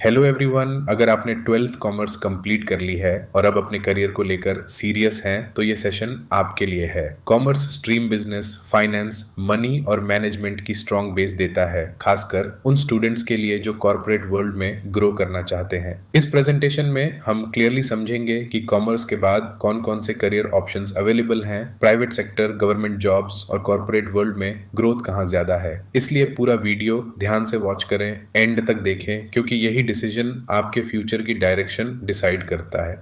Hello everyone. अगर आपने 12th commerce complete कर ली है और अब अपने करियर को लेकर सीरियस हैं तो ये सेशन आपके लिए है। Commerce stream business, finance, money और मैनेजमेंट की स्ट्रॉन्ग बेस देता है, खासकर उन स्टूडेंट्स के लिए जो कॉर्पोरेट वर्ल्ड में ग्रो करना चाहते हैं। इस प्रेजेंटेशन में हम क्लियरली समझेंगे कि कॉमर्स के बाद कौन कौन से करियर ऑप्शंस अवेलेबल हैं, प्राइवेट सेक्टर, गवर्नमेंट जॉब्स और कॉर्पोरेट वर्ल्ड में ग्रोथ कहाँ ज्यादा है। इसलिए पूरा वीडियो ध्यान से वॉच करें, एंड तक देखें, क्योंकि यही डिसीजन आपके फ्यूचर की डायरेक्शन डिसाइड करता है।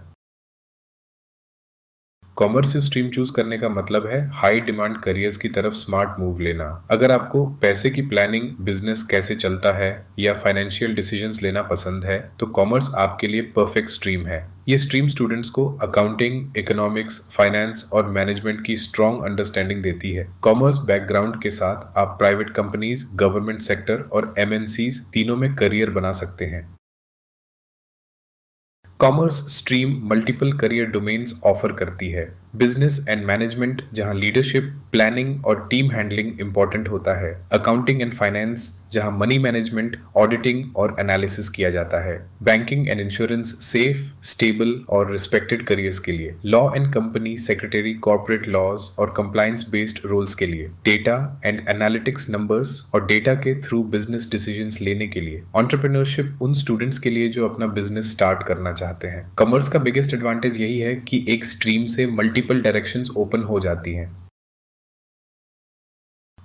कॉमर्स स्ट्रीम चूज करने का मतलब है हाई डिमांड करियर्स की तरफ स्मार्ट मूव लेना। अगर आपको पैसे की प्लानिंग, बिजनेस कैसे चलता है या फाइनेंशियल डिसीजंस लेना पसंद है तो कॉमर्स आपके लिए परफेक्ट स्ट्रीम है। ये स्ट्रीम स्टूडेंट्स को अकाउंटिंग, इकोनॉमिक्स, फाइनेंस और मैनेजमेंट की स्ट्रॉन्ग अंडरस्टैंडिंग देती है। कॉमर्स बैकग्राउंड के साथ आप प्राइवेट कंपनीज, गवर्नमेंट सेक्टर और एमएनसीज तीनों में करियर बना सकते हैं। Commerce stream multiple career domains offer करती है। बिजनेस एंड मैनेजमेंट, जहां लीडरशिप, प्लानिंग और टीम हैंडलिंग इंपॉर्टेंट होता है। अकाउंटिंग एंड फाइनेंस, जहां मनी मैनेजमेंट, ऑडिटिंग और एनालिसिस किया जाता है। Banking and insurance, safe, stable और रिस्पेक्टेड करियर्स के लिए। Law and company secretary, corporate laws और कंप्लायंस बेस्ड रोल्स के लिए। डेटा एंड एनालिटिक्स, नंबर्स और डेटा के थ्रू बिजनेस डिसीजंस लेने के लिए। एंटरप्रेन्योरशिप, उन स्टूडेंट्स के लिए जो अपना बिजनेस स्टार्ट करना चाहते हैं। कॉमर्स का बिगेस्ट एडवांटेज यही है कि एक स्ट्रीम से मल्टीपल डायरेक्शंस ओपन हो जाती हैं।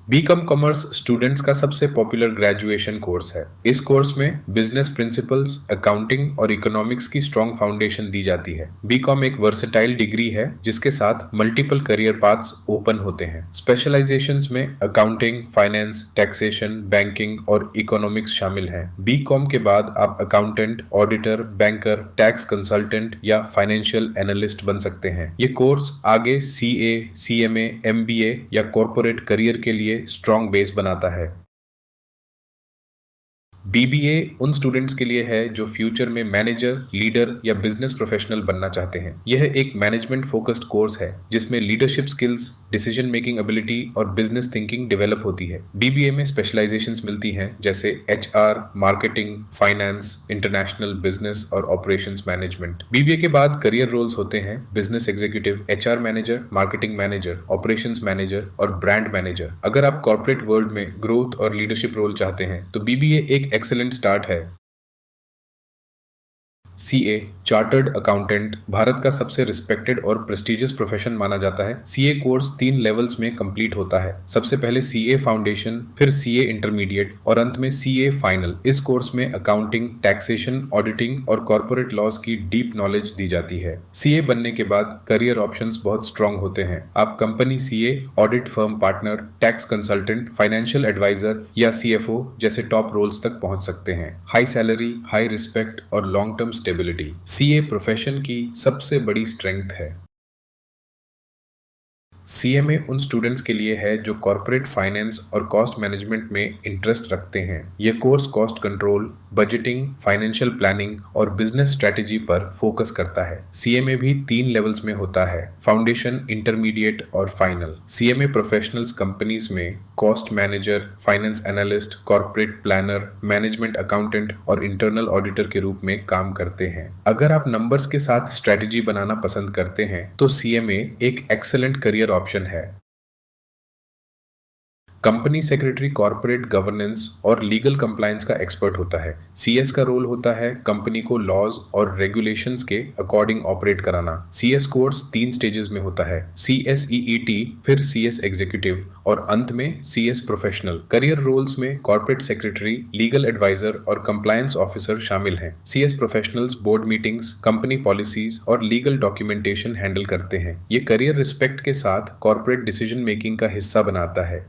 बीकॉम कॉमर्स स्टूडेंट्स का सबसे पॉपुलर ग्रेजुएशन कोर्स है। इस कोर्स में बिजनेस प्रिंसिपल्स, अकाउंटिंग और इकोनॉमिक्स की स्ट्रॉन्ग फाउंडेशन दी जाती है। बीकॉम एक वर्सेटाइल डिग्री है जिसके साथ मल्टीपल करियर पाथ्स ओपन होते हैं। स्पेशलाइजेशंस में अकाउंटिंग, फाइनेंस, टैक्सेशन, बैंकिंग और इकोनॉमिक्स शामिल हैं। बीकॉम के बाद आप accountant, auditor, banker, tax consultant या फाइनेंशियल एनालिस्ट बन सकते हैं। ये कोर्स आगे सीए, सीएमए, एमबीए या कॉर्पोरेट करियर के लिए स्ट्रॉन्ग बेस बनाता है। बीबीए उन स्टूडेंट्स के लिए है जो फ्यूचर में मैनेजर, लीडर या बिजनेस प्रोफेशनल बनना चाहते हैं। यह एक मैनेजमेंट फोकस्ड कोर्स है जिसमें leadership skills, decision making ability और बिजनेस थिंकिंग डेवलप होती है। बीबीए में स्पेशलाइजेशंस मिलती हैं जैसे HR, marketing, finance, international business और ऑपरेशंस मैनेजमेंट। बीबीए के बाद करियर रोल्स होते हैं business executive, HR manager, marketing manager, operations manager और ब्रांड मैनेजर। अगर आप कॉर्पोरेट वर्ल्ड में ग्रोथ और लीडरशिप रोल चाहते हैं तो बीबीए एक एक्सेलेंट स्टार्ट है। सीए, चार्टर्ड अकाउंटेंट, भारत का सबसे रिस्पेक्टेड और प्रेस्टिजियस प्रोफेशन माना जाता है। सीए कोर्स 3 लेवल्स में कंप्लीट होता है। सबसे पहले सीए फाउंडेशन, फिर सीए इंटरमीडिएट और अंत में सीए फाइनल। इस कोर्स में अकाउंटिंग, टैक्सेशन, ऑडिटिंग और कॉर्पोरेट लॉज की डीप नॉलेज दी जाती है। सीए बनने के बाद करियर ऑप्शंस बहुत स्ट्रांग होते हैं। आप company CA, audit firm partner, tax consultant, financial adviser या सीएफओ जैसे टॉप रोल्स तक पहुंच सकते हैं। हाई सैलरी, हाई रिस्पेक्ट और long term stability CA profession की सबसे बड़ी स्ट्रेंथ है। सीएमए उन स्टूडेंट्स के लिए है जो कॉर्पोरेट फाइनेंस और कॉस्ट मैनेजमेंट में इंटरेस्ट रखते हैं। यह course cost control, budgeting, financial planning और बिजनेस स्ट्रेटेजी पर फोकस करता है। सीएमए भी 3 लेवल्स में होता है, फाउंडेशन, इंटरमीडिएट और फाइनल। सीएमए प्रोफेशनल्स कंपनीज में cost manager, finance analyst, corporate planner, management accountant और इंटरनल ऑडिटर के रूप में काम करते हैं। अगर आप नंबर्स के साथ स्ट्रेटेजी बनाना पसंद करते हैं तो सीएमए एक एक्सेलेंट करियर ऑप्शन है। कंपनी सेक्रेटरी कॉर्पोरेट गवर्नेंस और लीगल कंप्लायंस का एक्सपर्ट होता है। सीएस का रोल होता है कंपनी को लॉज और रेगुलेशंस के अकॉर्डिंग ऑपरेट कराना। सीएस कोर्स 3 स्टेजेस में होता है, सीएसईईटी, फिर सीएस एग्जीक्यूटिव और अंत में सीएस प्रोफेशनल। करियर रोल्स में कॉर्पोरेट सेक्रेटरी, लीगल एडवाइजर और कंप्लायंस ऑफिसर शामिल हैं। CS professionals board meetings, company policies और लीगल डॉक्यूमेंटेशन हैंडल करते हैं। ये करियर रिस्पेक्ट के साथ कॉर्पोरेट डिसीजन मेकिंग का हिस्सा बनाता है।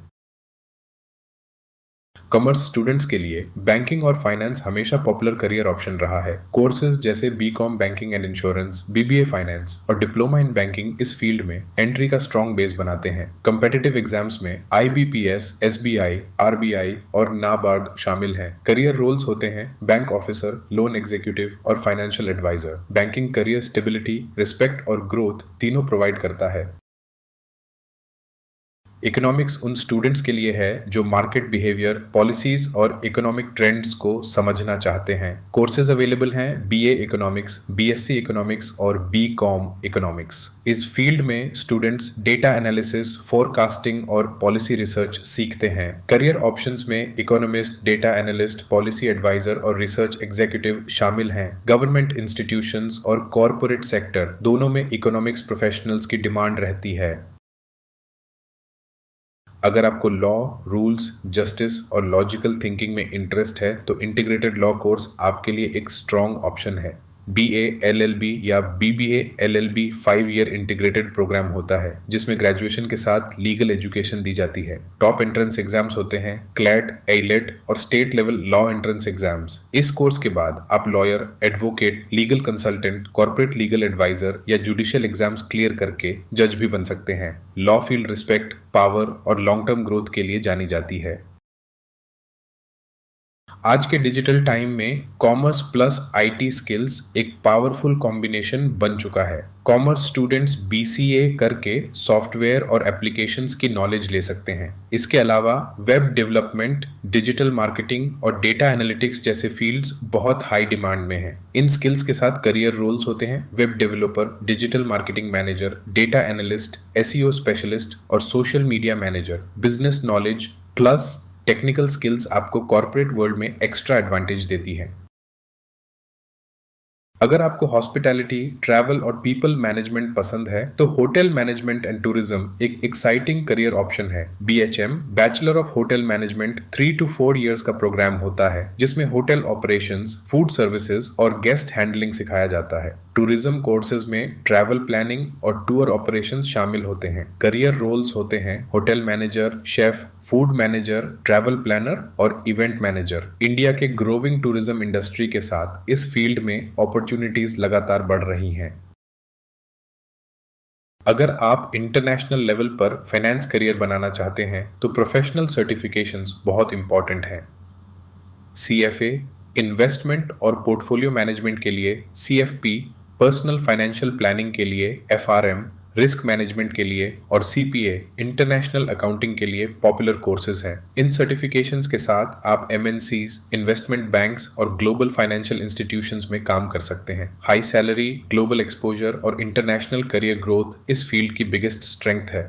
कॉमर्स स्टूडेंट्स के लिए बैंकिंग और फाइनेंस हमेशा पॉपुलर करियर ऑप्शन रहा है। कोर्सेज जैसे BCom banking and insurance, BBA finance और डिप्लोमा इन बैंकिंग इस फील्ड में एंट्री का स्ट्रॉन्ग बेस बनाते हैं। कम्पिटिटिव एग्जाम्स में आईबीपीएस, एसबीआई, आरबीआई और नाबार्ड शामिल हैं। करियर रोल्स होते हैं बैंक ऑफिसर, लोन एग्जीक्यूटिव और financial adviser. Banking career stability, respect और ग्रोथ तीनों प्रोवाइड करता है। इकोनॉमिक्स उन स्टूडेंट्स के लिए है जो मार्केट बिहेवियर, पॉलिसीज और इकोनॉमिक ट्रेंड्स को समझना चाहते हैं। कोर्सेज अवेलेबल हैं बीए इकोनॉमिक्स, बीएससी इकोनॉमिक्स और बीकॉम इकोनॉमिक्स। इस फील्ड में स्टूडेंट्स डेटा एनालिसिस, फोरकास्टिंग और पॉलिसी रिसर्च सीखते हैं। करियर ऑप्शंस में economist, data analyst, policy adviser और रिसर्च एग्जीक्यूटिव शामिल हैं। गवर्नमेंट इंस्टीट्यूशंस और कॉरपोरेट सेक्टर दोनों में इकोनॉमिक्स प्रोफेशनल्स की डिमांड रहती है। अगर आपको लॉ, रूल्स, जस्टिस और लॉजिकल थिंकिंग में इंटरेस्ट है तो इंटीग्रेटेड लॉ कोर्स आपके लिए एक स्ट्रॉन्ग ऑप्शन है। बीए एलएलबी या BBA LLB 5 year integrated programme होता है जिसमें ग्रेजुएशन के साथ लीगल एजुकेशन दी जाती है। टॉप एंट्रेंस एग्जाम्स होते हैं क्लैट, एलेट और state level law entrance exams. इस कोर्स के बाद आप lawyer, advocate, legal consultant, corporate legal adviser या जुडिशियल एग्जाम्स क्लियर करके जज भी बन सकते हैं। लॉ फील्ड रिस्पेक्ट, पावर और लॉन्ग टर्म ग्रोथ के लिए जानी जाती है। आज के डिजिटल टाइम में कॉमर्स प्लस आईटी स्किल्स एक पावरफुल कॉम्बिनेशन बन चुका है। कॉमर्स स्टूडेंट्स बीसीए करके सॉफ्टवेयर और एप्लीकेशंस की नॉलेज ले सकते हैं। इसके अलावा वेब डेवलपमेंट, डिजिटल मार्केटिंग और डेटा एनालिटिक्स जैसे फील्ड्स बहुत हाई डिमांड में हैं। इन स्किल्स के साथ करियर रोल्स होते हैं web developer, digital marketing manager, data analyst, SEO specialist और social media manager. Business knowledge plus technical skills आपको कॉर्पोरेट वर्ल्ड में एक्स्ट्रा एडवांटेज देती है। अगर आपको हॉस्पिटैलिटी, ट्रैवल और पीपल मैनेजमेंट पसंद है तो होटल मैनेजमेंट एंड टूरिज्म एक एक्साइटिंग करियर ऑप्शन है। BHM bachelor of hotel management 3 to 4 years का प्रोग्राम होता है जिसमें होटल ऑपरेशंस, फूड सर्विसेज और गेस्ट हैंडलिंग सिखाया जाता है। टूरिज्म कोर्सेज में ट्रैवल प्लानिंग और टूर ऑपरेशंस शामिल होते हैं। करियर रोल्स होते हैं hotel manager, chef, food manager, travel planner और इवेंट मैनेजर। इंडिया के ग्रोविंग टूरिज्म इंडस्ट्री के साथ इस फील्ड में अपॉर्चुनिटीज लगातार बढ़ रही हैं। अगर आप इंटरनेशनल लेवल पर फाइनेंस करियर बनाना चाहते हैं तो प्रोफेशनल सर्टिफिकेशंस बहुत इंपॉर्टेंट हैं। सीएफए इन्वेस्टमेंट और पोर्टफोलियो मैनेजमेंट के लिए सीएफपी, पर्सनल फाइनेंशियल प्लानिंग के लिए एफआरएम, रिस्क मैनेजमेंट के लिए और सीपीए इंटरनेशनल अकाउंटिंग के लिए पॉपुलर कोर्सेज हैं। इन सर्टिफिकेशंस के साथ आप एमएनसीज, इन्वेस्टमेंट बैंक्स और ग्लोबल फाइनेंशियल इंस्टीट्यूशंस में काम कर सकते हैं। हाई सैलरी, ग्लोबल एक्सपोजर और इंटरनेशनल करियर ग्रोथ इस फील्ड की बिगेस्ट स्ट्रेंथ है।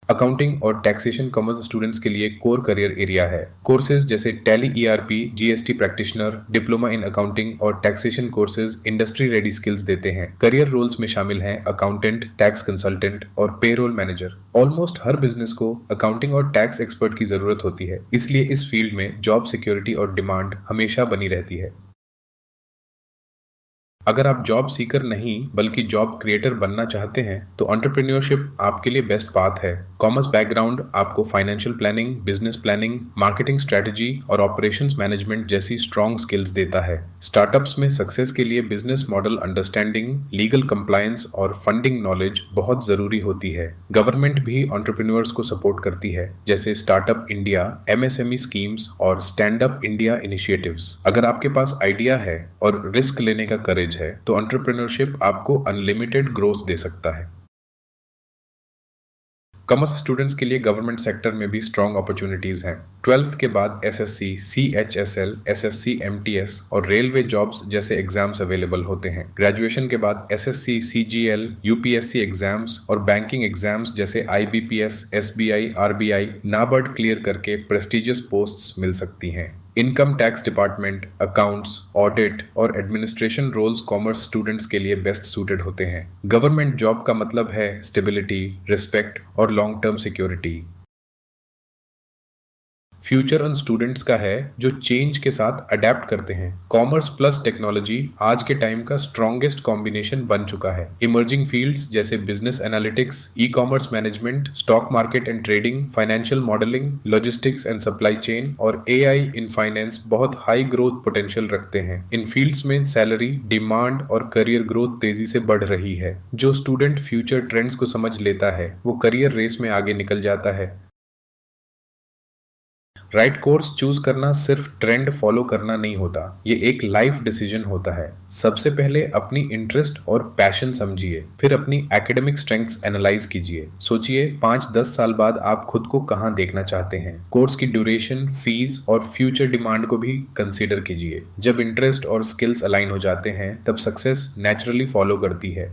अकाउंटिंग और टैक्सेशन कॉमर्स स्टूडेंट्स के लिए कोर करियर एरिया है। कोर्सेज जैसे Tally ERP, GST practitioner, diploma in accounting और taxation courses industry ready skills देते हैं। करियर रोल्स में शामिल हैं अकाउंटेंट, टैक्स कंसल्टेंट और पेरोल मैनेजर। ऑलमोस्ट हर बिजनेस को अकाउंटिंग और टैक्स एक्सपर्ट की जरूरत होती है, इसलिए इस फील्ड में जॉब सिक्योरिटी और डिमांड हमेशा बनी रहती है। अगर आप जॉब सीकर नहीं बल्कि जॉब क्रिएटर बनना चाहते हैं तो एंटरप्रेन्योरशिप आपके लिए बेस्ट पाथ है। कॉमर्स बैकग्राउंड आपको financial planning, business planning, marketing strategy और ऑपरेशंस मैनेजमेंट जैसी स्ट्रॉन्ग स्किल्स देता है। स्टार्टअप्स में सक्सेस के लिए business model understanding, legal compliance और फंडिंग नॉलेज बहुत जरूरी होती है। गवर्नमेंट भी एंटरप्रेन्योर्स को सपोर्ट करती है जैसे स्टार्टअप इंडिया, एमएसएमई स्कीम्स और स्टैंड अप इंडिया इनिशिएटिव्स। अगर आपके पास आइडिया है और रिस्क लेने का करेज है तो एंटरप्रेन्योरशिप आपको अनलिमिटेड ग्रोथ दे सकता है। कॉमर्स स्टूडेंट्स के लिए गवर्नमेंट सेक्टर में भी स्ट्रॉन्ग अपॉर्चुनिटीज हैं। 12th के बाद एसएससी, सीएचएसएल, एसएससी एमटीएस और रेलवे जॉब्स जैसे एग्जाम्स अवेलेबल होते हैं। ग्रेजुएशन के बाद एसएससी, सीजीएल, यूपीएससी एग्जाम्स और बैंकिंग एग्जाम्स जैसे IBPS, SBI, RBI, NABARD clear करके प्रेस्टिजियस पोस्ट्स मिल सकती हैं। Income tax department, accounts, audit और एडमिनिस्ट्रेशन रोल्स कॉमर्स स्टूडेंट्स के लिए बेस्ट सूटेड होते हैं। गवर्नमेंट जॉब का मतलब है स्टेबिलिटी, रिस्पेक्ट और लॉन्ग टर्म सिक्योरिटी। फ्यूचर उन स्टूडेंट्स का है जो चेंज के साथ अडेप्ट करते हैं। कॉमर्स प्लस टेक्नोलॉजी आज के टाइम का स्ट्रॉन्गेस्ट कॉम्बिनेशन बन चुका है। इमर्जिंग फील्ड्स जैसे business analytics, e commerce management, stock market and trading, financial modelling, logistics and supply chain और एआई इन फाइनेंस बहुत हाई ग्रोथ पोटेंशियल रखते हैं। इन फील्ड्स में सैलरी, डिमांड और करियर ग्रोथ तेजी से बढ़ रही है। जो स्टूडेंट फ्यूचर ट्रेंड्स को समझ लेता है वो करियर रेस में आगे निकल जाता है। राइट कोर्स चूज करना सिर्फ ट्रेंड फॉलो करना नहीं होता, ये एक लाइफ डिसीजन होता है। सबसे पहले अपनी इंटरेस्ट और पैशन समझिए, फिर अपनी एकेडमिक स्ट्रेंथ्स एनालाइज कीजिए। सोचिए 5-10 साल बाद आप खुद को कहाँ देखना चाहते हैं। कोर्स की ड्यूरेशन, फीस और फ्यूचर डिमांड को भी कंसीडर कीजिए। जब इंटरेस्ट और स्किल्स अलाइन हो जाते हैं तब सक्सेस नेचुरली फॉलो करती है।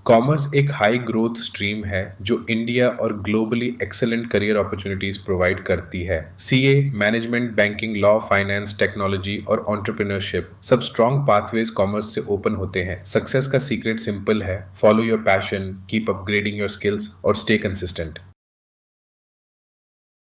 कॉमर्स एक हाई ग्रोथ स्ट्रीम है जो इंडिया और globally excellent career opportunities provide करती है। CA, management, banking, law, finance, technology और एंटरप्रेन्योरशिप सब स्ट्रॉन्ग पाथवेज कॉमर्स से ओपन होते हैं। सक्सेस का सीक्रेट सिंपल है, follow your passion, keep upgrading your skills और स्टे कंसिस्टेंट।